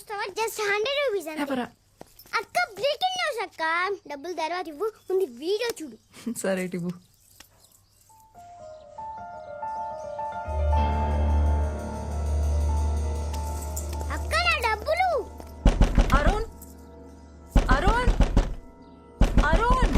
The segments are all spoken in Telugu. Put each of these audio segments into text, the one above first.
చూస్తావా? జస్ట్ 100 రూపీస్ ఎవరా? అక్క బ్రేకింగ్ న్యూస్ అక్క. డబ్బులు తర్వాత ఇవ్వు, ముందు వీడియో చూడు. సరే టివ్వు. అక్క నా డబ్బులు. అరుణ్ అరుణ్ అరుణ్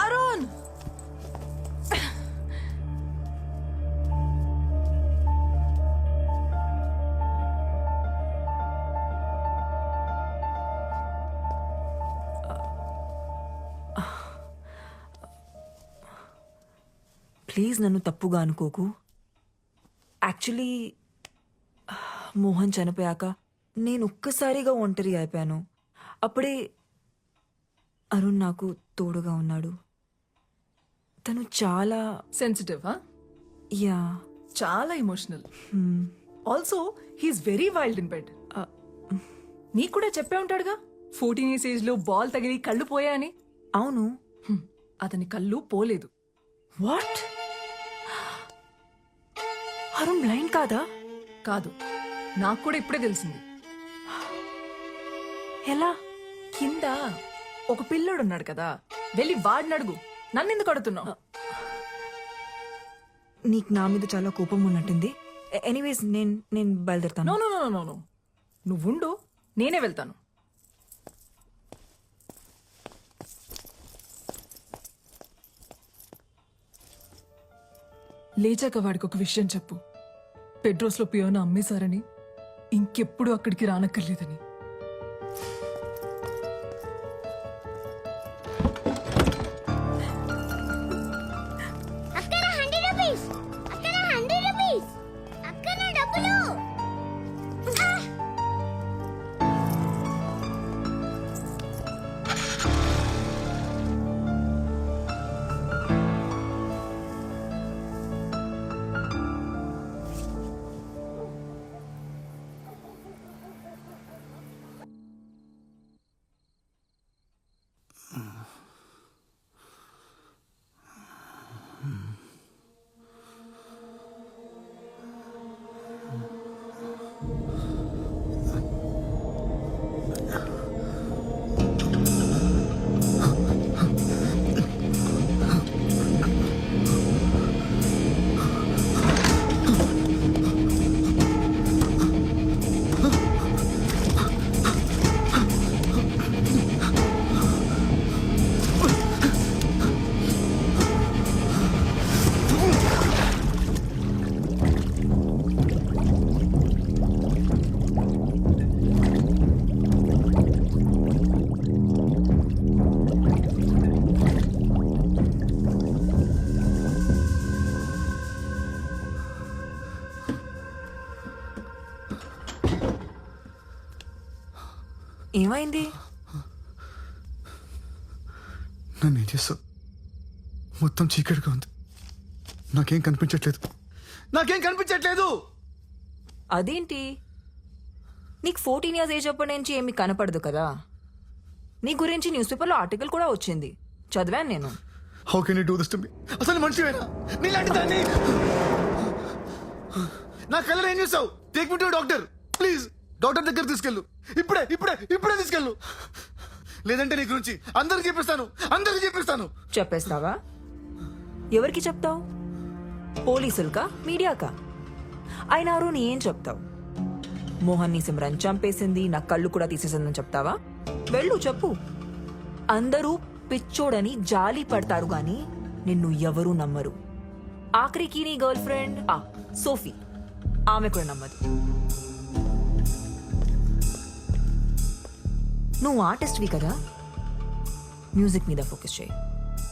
అరుణ్ అరుణ్ ప్లీజ్ నన్ను తప్పుగా అనుకోకు. యాక్చువల్లీ మోహన్ చనిపోయాక నేను ఒక్కసారిగా ఒంటరి అయిపోయాను. అప్పుడే అరుణ్ నాకు తోడుగా ఉన్నాడు. తను చాలా సెన్సిటివ్. యా చాలా emotional. Also he's very wild in bed. నీకు కూడా చెప్పే ఉంటాడుగా 14 years ఏజ్ లో బాల్ తగిలి కళ్ళు పోయాయని. అవును. అతని కళ్ళు పోలేదు. వాట్? అరుణ్ బ్లైండ్ కాదా? కాదు, నాకు కూడా ఇప్పుడే తెలిసింది. ఎలా? కింద ఒక పిల్లోడు ఉన్నాడు కదా, వెళ్ళి వాడిని అడుగు. నన్నెందుకు అడుగుతున్నావు? నీకు నా మీద చాలా కోపం ఉన్నట్టుంది. ఎనీవేస్ నేను బయలుదేరుతాను. No no no no no, నువ్వుండు, నేనే వెళ్తాను. లేచాక వాడికి ఒక విషయం చెప్పు. పెడ్రోస్ లో పియోన అమ్మేశారని, ఇంకెప్పుడు అక్కడికి రానక్కర్లేదని. అక్క నా 100 రూపీస్. అక్క నా 100 రూపీస్. అక్క నా డబ్బులు. ఏమైంది? నన్ను ఏం చేస్తావు? మొత్తం చీకటిగా ఉంది. నాకేం కనిపించట్లేదు. అదేంటి? నీకు 14 years ఏజ్ అప్పటి నుంచి ఏమి కనపడదు కదా. నీ గురించి న్యూస్ పేపర్లో ఆర్టికల్ కూడా వచ్చింది, చదివాను నేను. How can you do this to me? అసలు మనిషివేనా? నీలాంటి దాన్ని నా కళ్ళలో ఏం చూసావు? Take me to doctor please. Doctor దగ్గర తీసుకెళ్ళు. ఇప్పుడే తీసుకెళ్ళు. లేదంటే నీ గురించి అందరికి చెప్పిస్తాను. చెప్పేస్తావా? ఎవరికి చెప్తావు? పోలీసులకా, మీడియాకా? అయినా అరుణ్ ఏం చెప్తావు? మోహన్ ని సిమ్రన్ చంపేసింది, నా కళ్ళు కూడా తీసేసిందని చెప్తావా? వెళ్ళు చెప్పు. అందరూ పిచ్చోడని జాలి పడతారు గాని నిన్ను ఎవరూ నమ్మరు. ఆఖరికి నీ గర్ల్ ఫ్రెండ్ సోఫీ, ఆమె కూడా నమ్మదు. నువ్వు ఆర్టిస్ట్వి కదా, మ్యూజిక్ మీద ఫోకస్ చేయి.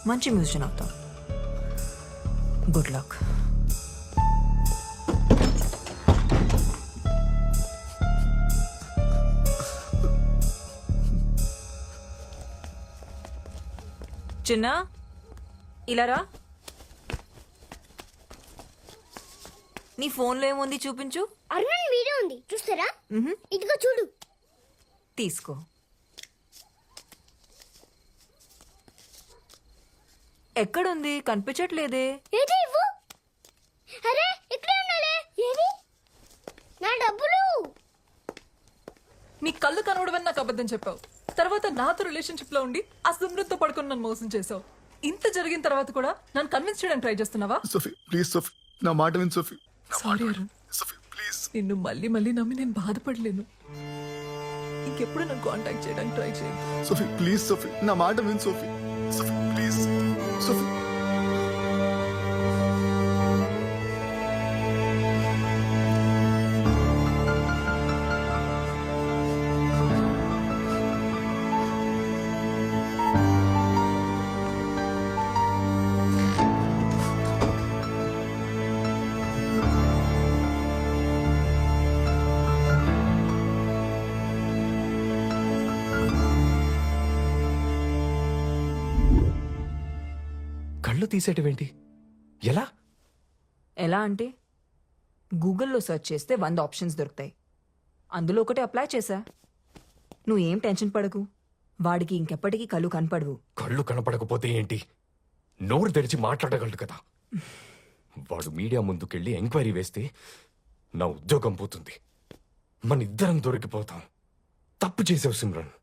మంచి మ్యూజిషియన్ అవుతావు. Good luck. చిన్న ఇలా రా. నీ ఫోన్లో ఏముంది చూపించు. అరుణ్ వీడియో ఉంది చూస్తారా? మ్హూ. ఇదిగో చూడు. తీసుకో. ఎక్కడుంది? కనిపించట్లేదే. ఏది ఇవ్వు. అరే ఇక్కడే ఉండాలి. ఏది నా డబ్బులు? నీ కళ్ళు కనవడమని నాకు అబద్ధం చెప్పావు. తర్వాత నాతో రిలేషన్షిప్ లో ఉండి ఆ సిమ్రన్తో పడుకుని నన్ను మోసం చేసావు. ఇంత జరిగిన తర్వాత కూడా నన్ను కన్విన్స్ చేయడానికి ట్రై చేస్తున్నావా? సోఫీ ప్లీజ్ సోఫీ నా మాట విను Sophie. Sorry Arun, Sophie please. నిన్ను మళ్ళీ మళ్ళీ నమ్మి నేను బాధపడలేను. ఇంకెప్పుడు నన్ను కాంటాక్ట్ చేయడానికి ట్రై చేయండి. సోఫీ ప్లీజ్ సోఫీ నా మాట విను సోఫీ. Sophie please Sophie. కళ్ళు తీసేటవేంటి? ఎలా? ఎలా అంటే గూగుల్లో సెర్చ్ చేస్తే 100 ఆప్షన్స్ దొరుకుతాయి. అందులో ఒకటి అప్లై చేశా. నువ్వు ఏం టెన్షన్ పడకు. వాడికి ఇంకెప్పటికీ కళ్ళు కనపడవు. కళ్ళు కనపడకపోతే ఏంటి? నోరు తెరిచి మాట్లాడగలడు కదా. వాడు మీడియా ముందుకెళ్ళి ఎంక్వైరీ వేస్తే నా ఉద్యోగం పోతుంది. మన ఇద్దరం దొరికిపోతాం. తప్పు చేసావు సిమ్రన్.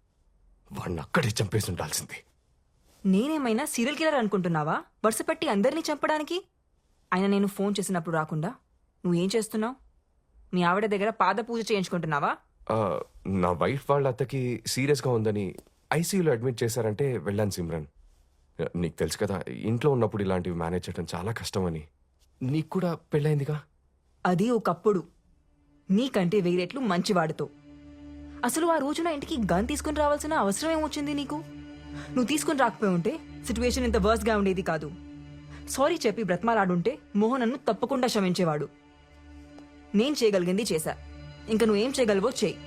వాడిని అక్కడే చంపేసి ఉండాల్సింది. నేనేమైనా సీరియల్ కిల్లర్ అనుకుంటున్నావా? వరుస పెట్టి అందరినీ చంపడానికి? అయినా నేను ఫోన్ చేసినప్పుడు రాకుండా నువ్వేం చేస్తున్నావు? మీ ఆవిడ దగ్గర పాద పూజ చేయించుకుంటున్నావా? ఆ, నా వైఫ్ వాళ్ళ అత్తకి సీరియస్గా ఉందని ఐసీయూలో అడ్మిట్ చేశారంటే వెళ్ళాను సిమ్రన్. నీకు తెలుసు కదా, ఇంట్లో ఉన్నప్పుడు ఇలాంటివి మేనేజ్ చేయడం చాలా కష్టమని. నీకు కూడా పెళ్ళైందిగా. అది ఒకప్పుడు. నీకంటే వేరేట్లు మంచివాడితో. అసలు ఆ రోజున ఇంటికి గన్ తీసుకుని రావాల్సిన అవసరం ఏమొచ్చింది నీకు? నువ్వు తీసుకుని రాకపోయి ఉంటే సిచ్యువేషన్ ఇంత వర్స్గా ఉండేది కాదు. సారీ చెప్పి బ్రతమాలాడుంటే మోహన్ నన్ను తప్పకుండా క్షమించేవాడు. నేను చేయగలిగింది చేశా. ఇంకా నువ్వేం చేయగలవో చెయ్యి.